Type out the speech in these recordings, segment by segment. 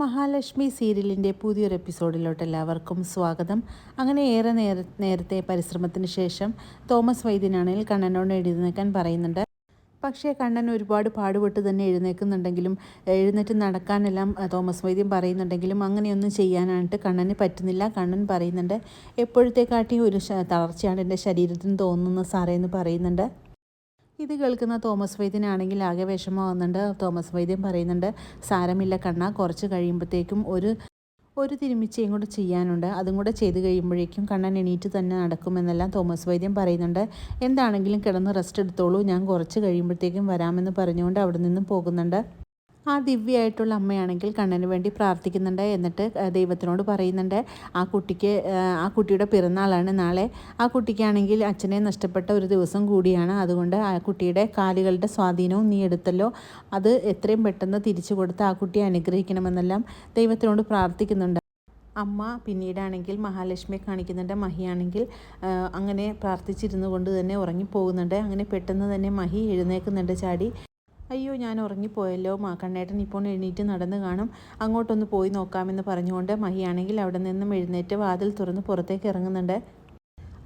മഹാലക്ഷ്മി സീരിയലിൻ്റെ പുതിയൊരു എപ്പിസോഡിലോട്ട് എല്ലാവർക്കും സ്വാഗതം. അങ്ങനെ ഏറെ നേരത്തെ പരിശ്രമത്തിന് ശേഷം തോമസ് വൈദ്യനാണെങ്കിൽ കണ്ണനോട് എഴുന്നേൽക്കാൻ പറയുന്നുണ്ട്. പക്ഷേ കണ്ണൻ ഒരുപാട് പാടുപെട്ട് തന്നെ എഴുന്നേൽക്കുന്നുണ്ടെങ്കിലും എഴുന്നേറ്റ് നടക്കാനെല്ലാം തോമസ് വൈദ്യൻ പറയുന്നുണ്ടെങ്കിലും അങ്ങനെയൊന്നും ചെയ്യാനായിട്ട് കണ്ണന് പറ്റുന്നില്ല. കണ്ണൻ പറയുന്നുണ്ട്, എപ്പോഴത്തെക്കാട്ടിയും ഒരു തളർച്ചയാണ് എൻ്റെ ശരീരത്തിന് തോന്നുന്നത് സാറേ എന്ന് പറയുന്നുണ്ട്. ഇത് കേൾക്കുന്ന തോമസ് വൈദ്യനാണെങ്കിൽ ആകെ വിഷമമാകുന്നുണ്ട്. തോമസ് വൈദ്യൻ പറയുന്നുണ്ട്, സാരമില്ല കണ്ണ, കുറച്ച് കഴിയുമ്പോഴത്തേക്കും ഒരു തിരുമിച്ചയും കൂടെ ചെയ്യാനുണ്ട്, അതും കൂടെ ചെയ്ത് കഴിയുമ്പോഴേക്കും കണ്ണൻ എണീറ്റ് തന്നെ നടക്കുമെന്നെല്ലാം തോമസ് വൈദ്യൻ പറയുന്നുണ്ട്. എന്താണെങ്കിലും കിടന്ന് റെസ്റ്റ് എടുത്തോളൂ, ഞാൻ കുറച്ച് കഴിയുമ്പോഴത്തേക്കും വരാമെന്ന് പറഞ്ഞുകൊണ്ട് അവിടെ നിന്നും പോകുന്നുണ്ട്. ആ ദിവ്യയായിട്ടുള്ള അമ്മയാണെങ്കിൽ കണ്ണന് വേണ്ടി പ്രാർത്ഥിക്കുന്നുണ്ട്. എന്നിട്ട് ദൈവത്തിനോട് പറയുന്നുണ്ട്, ആ കുട്ടിയുടെ പിറന്നാളാണ് നാളെ. ആ കുട്ടിക്കാണെങ്കിൽ അച്ഛനെ നഷ്ടപ്പെട്ട ഒരു ദിവസം കൂടിയാണ്. അതുകൊണ്ട് ആ കുട്ടിയുടെ കാലുകളുടെ സ്വാധീനവും നീ എടുത്തല്ലോ, അത് എത്രയും പെട്ടെന്ന് തിരിച്ചു കൊടുത്ത് ആ കുട്ടിയെ അനുഗ്രഹിക്കണമെന്നെല്ലാം ദൈവത്തിനോട് പ്രാർത്ഥിക്കുന്നുണ്ട്. അമ്മ പിന്നീടാണെങ്കിൽ മഹാലക്ഷ്മിയെ കാണിക്കുന്നുണ്ട്. മഹിയാണെങ്കിൽ അങ്ങനെ പ്രാർത്ഥിച്ചിരുന്നു കൊണ്ട് തന്നെ ഉറങ്ങിപ്പോകുന്നുണ്ട്. അങ്ങനെ പെട്ടെന്ന് തന്നെ മഹി എഴുന്നേൽക്കുന്നുണ്ട് ചാടി. അയ്യോ, ഞാൻ ഉറങ്ങിപ്പോയല്ലോ, കണ്ണേട്ടൻ ഇപ്പോൾ എണീറ്റ് നടന്ന് കാണും, അങ്ങോട്ടൊന്ന് പോയി നോക്കാമെന്ന് പറഞ്ഞുകൊണ്ട് മഹിയാണെങ്കിൽ അവിടെ നിന്നും എഴുന്നേറ്റ് വാതിൽ തുറന്ന് പുറത്തേക്ക് ഇറങ്ങുന്നുണ്ട്.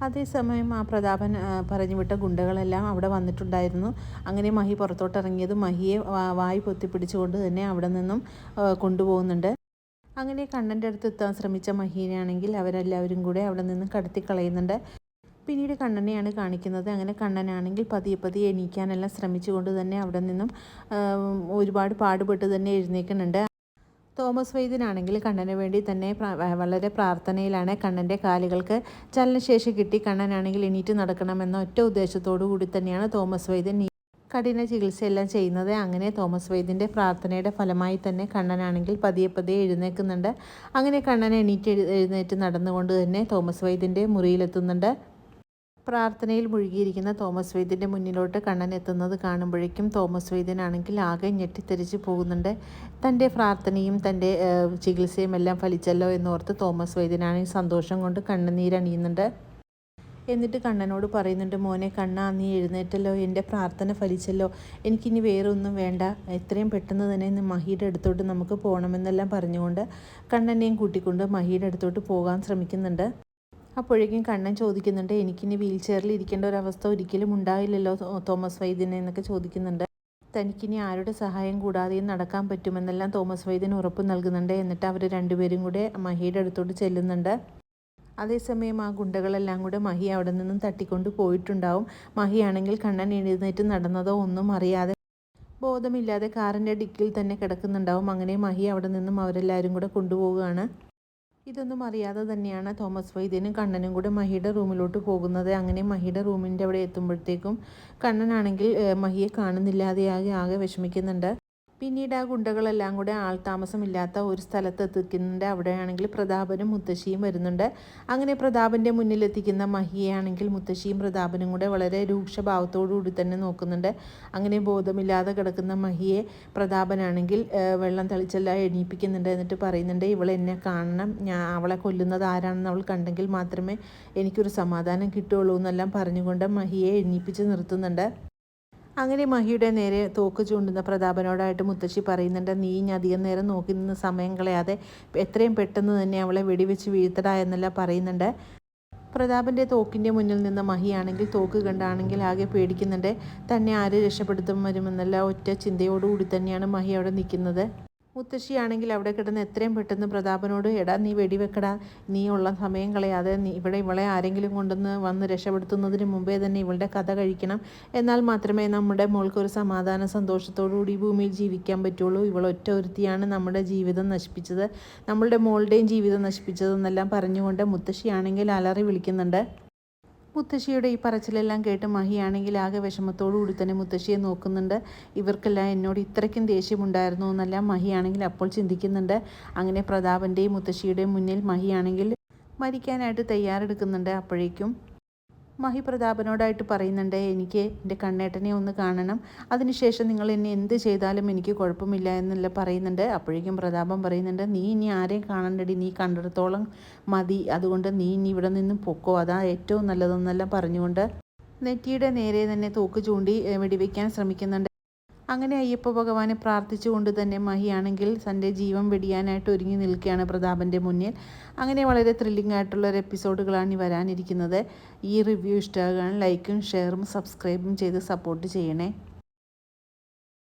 അതേസമയം ആ പ്രതാപൻ പറഞ്ഞു വിട്ട ഗുണ്ടകളെല്ലാം അവിടെ വന്നിട്ടുണ്ടായിരുന്നു. അങ്ങനെ മഹി പുറത്തോട്ടിറങ്ങിയത് മഹിയെ വായി പൊത്തിപ്പിടിച്ചുകൊണ്ട് തന്നെ അവിടെ നിന്നും കൊണ്ടുപോകുന്നുണ്ട്. അങ്ങനെ കണ്ണൻ്റെ അടുത്ത് എത്താൻ ശ്രമിച്ച മഹീനെയാണെങ്കിൽ അവരെല്ലാവരും കൂടെ അവിടെ നിന്ന് കടത്തിക്കളയുന്നുണ്ട്. പിന്നീട് കണ്ണനെയാണ് കാണിക്കുന്നത്. അങ്ങനെ കണ്ണനാണെങ്കിൽ പതിയെ എണീക്കാനെല്ലാം ശ്രമിച്ചുകൊണ്ട് തന്നെ അവിടെ നിന്നും ഒരുപാട് പാടുപെട്ട് തന്നെ എഴുന്നേൽക്കുന്നുണ്ട്. തോമസ് വൈദ്യനാണെങ്കിൽ കണ്ണന് വേണ്ടി തന്നെ വളരെ പ്രാർത്ഥനയിലാണ്. കണ്ണൻ്റെ കാലുകൾക്ക് ചലനശേഷി കിട്ടി കണ്ണനാണെങ്കിൽ എണീറ്റ് നടക്കണമെന്ന ഒറ്റ ഉദ്ദേശത്തോടു കൂടി തന്നെയാണ് തോമസ് വൈദ്യൻ കഠിന ചികിത്സയെല്ലാം ചെയ്യുന്നത്. അങ്ങനെ തോമസ് വൈദ്യൻ്റെ പ്രാർത്ഥനയുടെ ഫലമായി തന്നെ കണ്ണനാണെങ്കിൽ പതിയെ എഴുന്നേൽക്കുന്നുണ്ട്. അങ്ങനെ കണ്ണൻ എഴുന്നേറ്റ് നടന്നുകൊണ്ട് തന്നെ തോമസ് വൈദ്യൻ്റെ മുറിയിലെത്തുന്നുണ്ട്. പ്രാർത്ഥനയിൽ മുഴുകിയിരിക്കുന്ന തോമസ് വൈദ്യൻ്റെ മുന്നിലോട്ട് കണ്ണൻ എത്തുന്നത് കാണുമ്പോഴേക്കും തോമസ് വൈദ്യനാണെങ്കിൽ ആകെ ഞെട്ടിത്തെറിച്ച് പോകുന്നുണ്ട്. തൻ്റെ പ്രാർത്ഥനയും തൻ്റെ ചികിത്സയും എല്ലാം ഫലിച്ചല്ലോ എന്നോർത്ത് തോമസ് വൈദ്യനാണെങ്കിൽ സന്തോഷം കൊണ്ട് കണ്ണുനീരണിയുന്നുണ്ട്. എന്നിട്ട് കണ്ണനോട് പറയുന്നുണ്ട്, മോനെ കണ്ണ, നീ എഴുന്നേറ്റല്ലോ, എൻ്റെ പ്രാർത്ഥന ഫലിച്ചല്ലോ, എനിക്കിനി വേറെ ഒന്നും വേണ്ട, എത്രയും പെട്ടെന്ന് തന്നെ മഹിയുടെ അടുത്തോട്ട് നമുക്ക് പോകണമെന്നെല്ലാം പറഞ്ഞുകൊണ്ട് കണ്ണനെയും കൂട്ടിക്കൊണ്ട് മഹിയുടെ അടുത്തോട്ട് പോകാൻ ശ്രമിക്കുന്നുണ്ട്. അപ്പോഴേക്കും കണ്ണൻ ചോദിക്കുന്നുണ്ട്, എനിക്കിനി വീൽ ചെയറിൽ ഇരിക്കേണ്ട ഒരവസ്ഥ ഒരിക്കലും ഉണ്ടാവില്ലല്ലോ തോമസ് വൈദ്യനെ എന്നൊക്കെ ചോദിക്കുന്നുണ്ട്. തനിക്കിനി ആരുടെ സഹായം കൂടാതെയും നടക്കാൻ പറ്റുമെന്നെല്ലാം തോമസ് വൈദ്യൻ ഉറപ്പ് നൽകുന്നുണ്ട്. എന്നിട്ട് അവർ രണ്ടുപേരും കൂടെ മഹിയുടെ അടുത്തോട്ട് ചെല്ലുന്നുണ്ട്. അതേസമയം ആ ഗുണ്ടകളെല്ലാം കൂടെ മഹി അവിടെ നിന്നും തട്ടിക്കൊണ്ട് പോയിട്ടുണ്ടാവും. മഹിയാണെങ്കിൽ കണ്ണൻ എഴുന്നേറ്റ് നടന്നതോ ഒന്നും അറിയാതെ ബോധമില്ലാതെ കാറിൻ്റെ ഡിക്കിൽ തന്നെ കിടക്കുന്നുണ്ടാവും. അങ്ങനെ മഹി അവിടെ നിന്നും അവരെല്ലാവരും കൂടെ കൊണ്ടുപോവുകയാണ്. ഇതൊന്നും അറിയാതെ തന്നെയാണ് തോമസ് വൈദ്യനും കണ്ണനും കൂടെ മഹിയുടെ റൂമിലോട്ട് പോകുന്നത്. അങ്ങനെ മഹിയുടെ റൂമിൻ്റെ അവിടെ എത്തുമ്പോഴത്തേക്കും കണ്ണനാണെങ്കിൽ മഹിയെ കാണുന്നില്ലാതെയാകെ ആകെ വിഷമിക്കുന്നുണ്ട്. പിന്നീട് ആ ഗുണ്ടകളെല്ലാം കൂടെ ആൾതാമസമില്ലാത്ത ഒരു സ്ഥലത്ത് എത്തിക്കുന്നുണ്ട്. അവിടെയാണെങ്കിൽ പ്രതാപനും മുത്തശ്ശിയും വരുന്നുണ്ട്. അങ്ങനെ പ്രതാപൻ്റെ മുന്നിലെത്തിക്കുന്ന മഹിയെയാണെങ്കിൽ മുത്തശ്ശിയും പ്രതാപനും കൂടെ വളരെ രൂക്ഷഭാവത്തോടുകൂടി തന്നെ നോക്കുന്നുണ്ട്. അങ്ങനെ ബോധമില്ലാതെ കിടക്കുന്ന മഹിയെ പ്രതാപനാണെങ്കിൽ വെള്ളം തളിച്ചെല്ലാം എണീപ്പിക്കുന്നുണ്ട്. എന്നിട്ട് പറയുന്നുണ്ട്, ഇവളെന്നെ കാണണം, അവളെ കൊല്ലുന്നത് ആരാണെന്ന് അവൾ കണ്ടെങ്കിൽ മാത്രമേ എനിക്കൊരു സമാധാനം കിട്ടുകയുള്ളൂ എന്നെല്ലാം പറഞ്ഞുകൊണ്ട് മഹിയെ എണീപ്പിച്ച് നിർത്തുന്നുണ്ട്. അങ്ങനെ മഹിയുടെ നേരെ തോക്ക് ചൂണ്ടുന്ന പ്രതാപനോടായിട്ട് മുത്തശ്ശി പറയുന്നുണ്ട്, നീ ഇനി അധികം നേരം നോക്കി നിന്ന് സമയം കളയാതെ എത്രയും പെട്ടെന്ന് തന്നെ അവളെ വെടിവെച്ച് വീഴ്ത്തടാ എന്നെല്ലാം പറയുന്നുണ്ട്. പ്രതാപൻ്റെ തോക്കിൻ്റെ മുന്നിൽ നിന്ന് മഹിയാണെങ്കിൽ തോക്ക് കണ്ടാണെങ്കിൽ ആകെ പേടിക്കുന്നുണ്ട്. തന്നെ ആര് രക്ഷപ്പെടുത്തും വരുമെന്നല്ല ഒറ്റ ചിന്തയോടുകൂടി തന്നെയാണ് മഹി അവിടെ നിൽക്കുന്നത്. മുത്തശ്ശിയാണെങ്കിൽ അവിടെ കിടന്ന് എത്രയും പെട്ടെന്ന് പ്രതാപനോട്, എടാ നീ വെടിവെക്കടാ, നീ ഉള്ള സമയം കളയാതെ ഇവളെ ആരെങ്കിലും കൊണ്ടുവന്ന് വന്ന് രക്ഷപ്പെടുത്തുന്നതിന് മുമ്പേ തന്നെ ഇവളുടെ കഥ കഴിക്കണം, എന്നാൽ മാത്രമേ നമ്മുടെ മോൾക്ക് ഒരു സമാധാന സന്തോഷത്തോടുകൂടി ഭൂമിയിൽ ജീവിക്കാൻ പറ്റുള്ളൂ. ഇവൾ ഒറ്റ ഒരുത്തിയാണ് നമ്മുടെ ജീവിതം നശിപ്പിച്ചത്, നമ്മളുടെ മോളുടെയും ജീവിതം നശിപ്പിച്ചതെന്നെല്ലാം പറഞ്ഞുകൊണ്ട് മുത്തശ്ശിയാണെങ്കിൽ അലറി വിളിക്കുന്നുണ്ട്. മുത്തശ്ശിയുടെ ഈ പറച്ചിലെല്ലാം കേട്ട് മഹിയാണെങ്കിൽ ആകെ വിഷമത്തോടു കൂടി തന്നെ മുത്തശ്ശിയെ നോക്കുന്നുണ്ട്. ഇവർക്കെല്ലാം എന്നോട് ഇത്രയ്ക്കും ദേഷ്യമുണ്ടായിരുന്നു എന്നെല്ലാം മഹിയാണെങ്കിൽ അപ്പോൾ ചിന്തിക്കുന്നുണ്ട്. അങ്ങനെ പ്രതാപൻ്റെയും മുത്തശ്ശിയുടെയും മുന്നിൽ മഹിയാണെങ്കിൽ മരിക്കാനായിട്ട് തയ്യാറെടുക്കുന്നുണ്ട്. അപ്പോഴേക്കും മഹി പ്രതാപനോടായിട്ട് പറയുന്നുണ്ട്, എനിക്ക് എൻ്റെ കണ്ണേട്ടനെ ഒന്ന് കാണണം, അതിനുശേഷം നിങ്ങൾ എന്നെ എന്ത് ചെയ്താലും എനിക്ക് കുഴപ്പമില്ല എന്നെല്ലാം പറയുന്നുണ്ട്. അപ്പോഴേക്കും പ്രതാപൻ പറയുന്നുണ്ട്, നീ ഇനി ആരെയും കാണണ്ടടി, നീ കണ്ടിടത്തോളം മതി, അതുകൊണ്ട് നീ ഇനി ഇവിടെ നിന്ന് പൊക്കോ, അതാ ഏറ്റവും നല്ലതെന്നെല്ലാം പറഞ്ഞുകൊണ്ട് നെറ്റിയുടെ നേരെ തന്നെ തോക്ക് ചൂണ്ടി വെടിവെക്കാൻ ശ്രമിക്കുന്നുണ്ട്. അങ്ങനെ അയ്യപ്പ ഭഗവാനെ പ്രാർത്ഥിച്ചുകൊണ്ട് തന്നെ മഹിയാണെങ്കിൽ തൻ്റെ ജീവൻ വെടിയാനായിട്ട് ഒരുങ്ങി നിൽക്കുകയാണ് പ്രതാപൻ്റെ മുന്നിൽ. അങ്ങനെ വളരെ ത്രില്ലിംഗ് ആയിട്ടുള്ള ഒരു എപ്പിസോഡുകളാണ് ഈ വരാനിരിക്കുന്നത്. ഈ റിവ്യൂ ഇഷ്ടമാകുകയാണ് ലൈക്കും ഷെയറും സബ്സ്ക്രൈബും ചെയ്ത് സപ്പോർട്ട് ചെയ്യണേ.